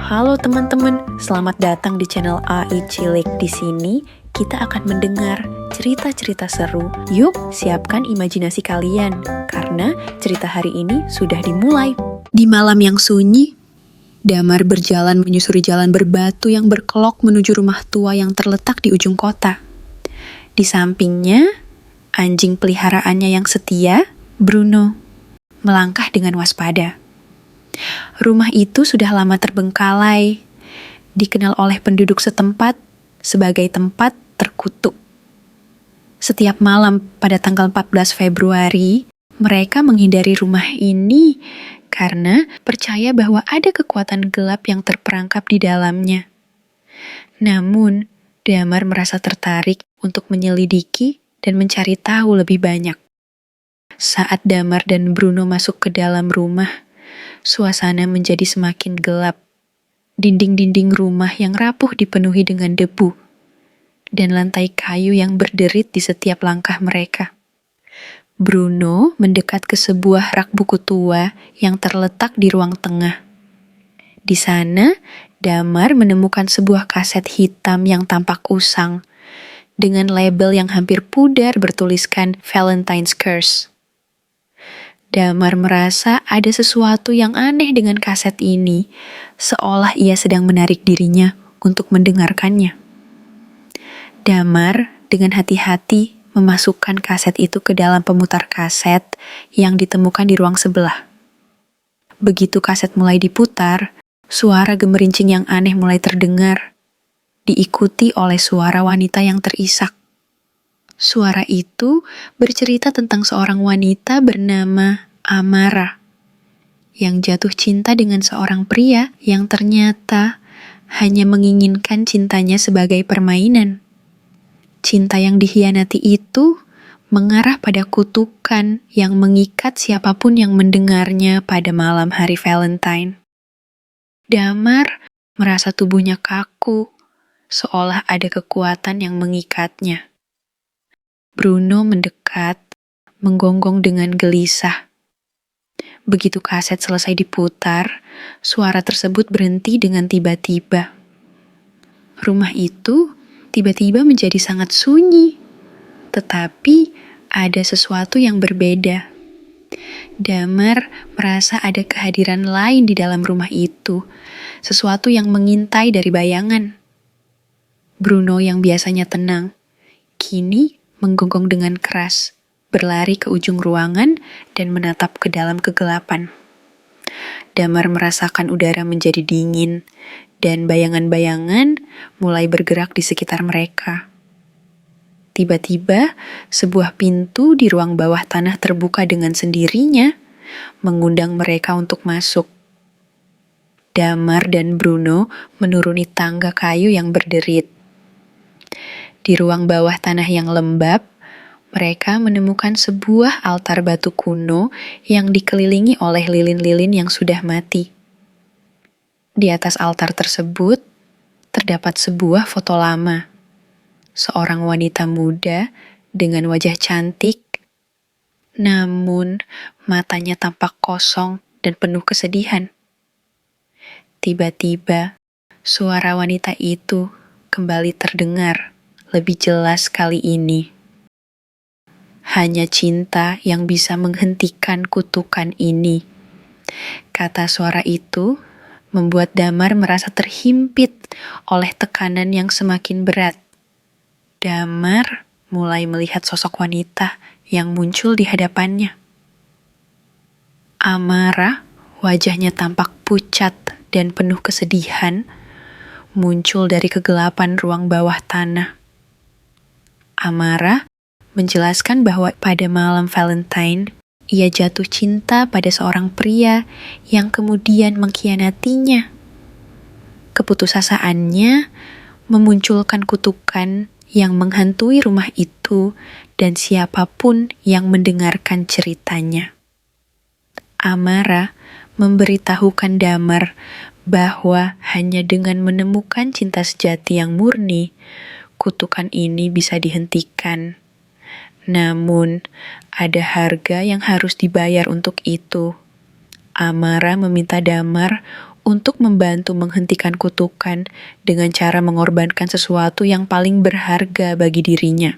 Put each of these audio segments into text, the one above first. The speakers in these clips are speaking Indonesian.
Halo teman-teman, selamat datang di channel AI Cilik. Di sini kita akan mendengar cerita-cerita seru. Yuk, siapkan imajinasi kalian, karena cerita hari ini sudah dimulai. Di malam yang sunyi, Damar berjalan menyusuri jalan berbatu yang berkelok menuju rumah tua yang terletak di ujung kota. Di sampingnya, anjing peliharaannya yang setia, Bruno, melangkah dengan waspada. Rumah itu sudah lama terbengkalai, dikenal oleh penduduk setempat sebagai tempat terkutuk. Setiap malam pada tanggal 14 Februari, mereka menghindari rumah ini karena percaya bahwa ada kekuatan gelap yang terperangkap di dalamnya. Namun, Damar merasa tertarik untuk menyelidiki dan mencari tahu lebih banyak. Saat Damar dan Bruno masuk ke dalam rumah, suasana menjadi semakin gelap. Dinding-dinding rumah yang rapuh dipenuhi dengan debu, dan lantai kayu yang berderit di setiap langkah mereka. Bruno mendekat ke sebuah rak buku tua yang terletak di ruang tengah. Di sana, Damar menemukan sebuah kaset hitam yang tampak usang, dengan label yang hampir pudar bertuliskan Valentine's Curse. Damar merasa ada sesuatu yang aneh dengan kaset ini, seolah ia sedang menarik dirinya untuk mendengarkannya. Damar dengan hati-hati memasukkan kaset itu ke dalam pemutar kaset yang ditemukan di ruang sebelah. Begitu kaset mulai diputar, suara gemerincing yang aneh mulai terdengar, diikuti oleh suara wanita yang terisak. Suara itu bercerita tentang seorang wanita bernama Amara yang jatuh cinta dengan seorang pria yang ternyata hanya menginginkan cintanya sebagai permainan. Cinta yang dikhianati itu mengarah pada kutukan yang mengikat siapapun yang mendengarnya pada malam hari Valentine. Damar merasa tubuhnya kaku, seolah ada kekuatan yang mengikatnya. Bruno mendekat, menggonggong dengan gelisah. Begitu kaset selesai diputar, suara tersebut berhenti dengan tiba-tiba. Rumah itu tiba-tiba menjadi sangat sunyi, tetapi ada sesuatu yang berbeda. Damar merasa ada kehadiran lain di dalam rumah itu, sesuatu yang mengintai dari bayangan. Bruno yang biasanya tenang, kini menggonggong dengan keras, berlari ke ujung ruangan dan menatap ke dalam kegelapan. Damar merasakan udara menjadi dingin, dan bayangan-bayangan mulai bergerak di sekitar mereka. Tiba-tiba, sebuah pintu di ruang bawah tanah terbuka dengan sendirinya, mengundang mereka untuk masuk. Damar dan Bruno menuruni tangga kayu yang berderit. Di ruang bawah tanah yang lembab, mereka menemukan sebuah altar batu kuno yang dikelilingi oleh lilin-lilin yang sudah mati. Di atas altar tersebut, terdapat sebuah foto lama. Seorang wanita muda dengan wajah cantik, namun matanya tampak kosong dan penuh kesedihan. Tiba-tiba, suara wanita itu kembali terdengar. Lebih jelas kali ini. Hanya cinta yang bisa menghentikan kutukan ini. Kata suara itu membuat Damar merasa terhimpit oleh tekanan yang semakin berat. Damar mulai melihat sosok wanita yang muncul di hadapannya. Amara, wajahnya tampak pucat dan penuh kesedihan, muncul dari kegelapan ruang bawah tanah. Amara menjelaskan bahwa pada malam Valentine, ia jatuh cinta pada seorang pria yang kemudian mengkhianatinya. Keputusasaannya memunculkan kutukan yang menghantui rumah itu dan siapapun yang mendengarkan ceritanya. Amara memberitahukan Damar bahwa hanya dengan menemukan cinta sejati yang murni, kutukan ini bisa dihentikan. Namun, ada harga yang harus dibayar untuk itu. Amara meminta Damar untuk membantu menghentikan kutukan dengan cara mengorbankan sesuatu yang paling berharga bagi dirinya.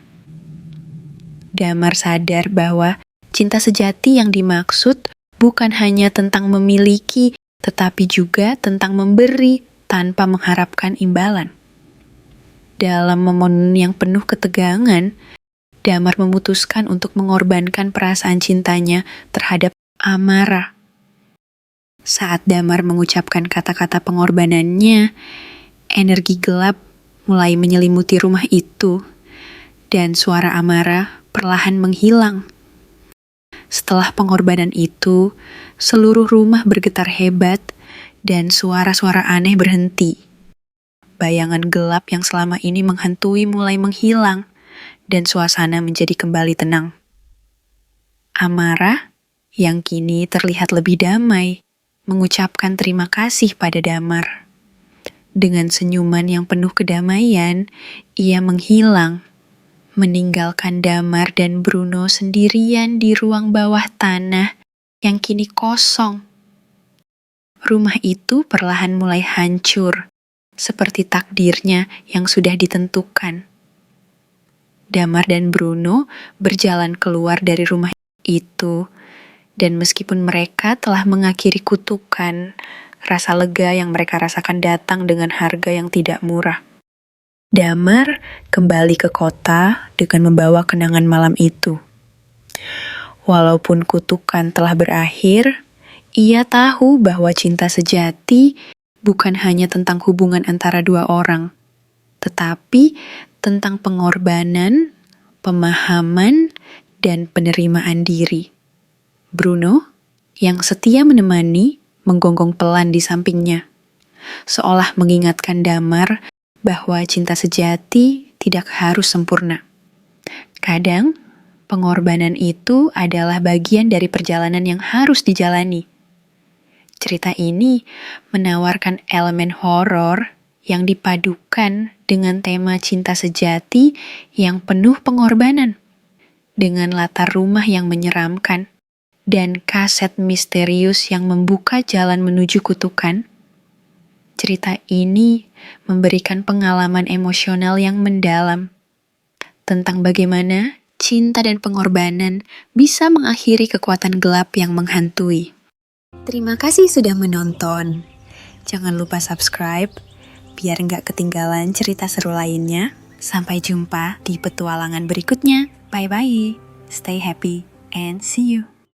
Damar sadar bahwa cinta sejati yang dimaksud bukan hanya tentang memiliki, tetapi juga tentang memberi tanpa mengharapkan imbalan. Dalam momen yang penuh ketegangan, Damar memutuskan untuk mengorbankan perasaan cintanya terhadap Amara. Saat Damar mengucapkan kata-kata pengorbanannya, energi gelap mulai menyelimuti rumah itu, dan suara Amara perlahan menghilang. Setelah pengorbanan itu, seluruh rumah bergetar hebat dan suara-suara aneh berhenti. Bayangan gelap yang selama ini menghantui mulai menghilang dan suasana menjadi kembali tenang. Amara, yang kini terlihat lebih damai, mengucapkan terima kasih pada Damar. Dengan senyuman yang penuh kedamaian, ia menghilang, meninggalkan Damar dan Bruno sendirian di ruang bawah tanah yang kini kosong. Rumah itu perlahan mulai hancur, seperti takdirnya yang sudah ditentukan. Damar dan Bruno berjalan keluar dari rumah itu, dan meskipun mereka telah mengakhiri kutukan, rasa lega yang mereka rasakan datang dengan harga yang tidak murah. Damar kembali ke kota dengan membawa kenangan malam itu. Walaupun kutukan telah berakhir, ia tahu bahwa cinta sejati bukan hanya tentang hubungan antara dua orang, tetapi tentang pengorbanan, pemahaman, dan penerimaan diri. Bruno, yang setia menemani, menggonggong pelan di sampingnya, seolah mengingatkan Damar bahwa cinta sejati tidak harus sempurna. Kadang, pengorbanan itu adalah bagian dari perjalanan yang harus dijalani. Cerita ini menawarkan elemen horor yang dipadukan dengan tema cinta sejati yang penuh pengorbanan, dengan latar rumah yang menyeramkan, dan kaset misterius yang membuka jalan menuju kutukan. Cerita ini memberikan pengalaman emosional yang mendalam tentang bagaimana cinta dan pengorbanan bisa mengakhiri kekuatan gelap yang menghantui. Terima kasih sudah menonton. Jangan lupa subscribe biar nggak ketinggalan cerita seru lainnya. Sampai jumpa di petualangan berikutnya. Bye-bye. Stay happy and see you.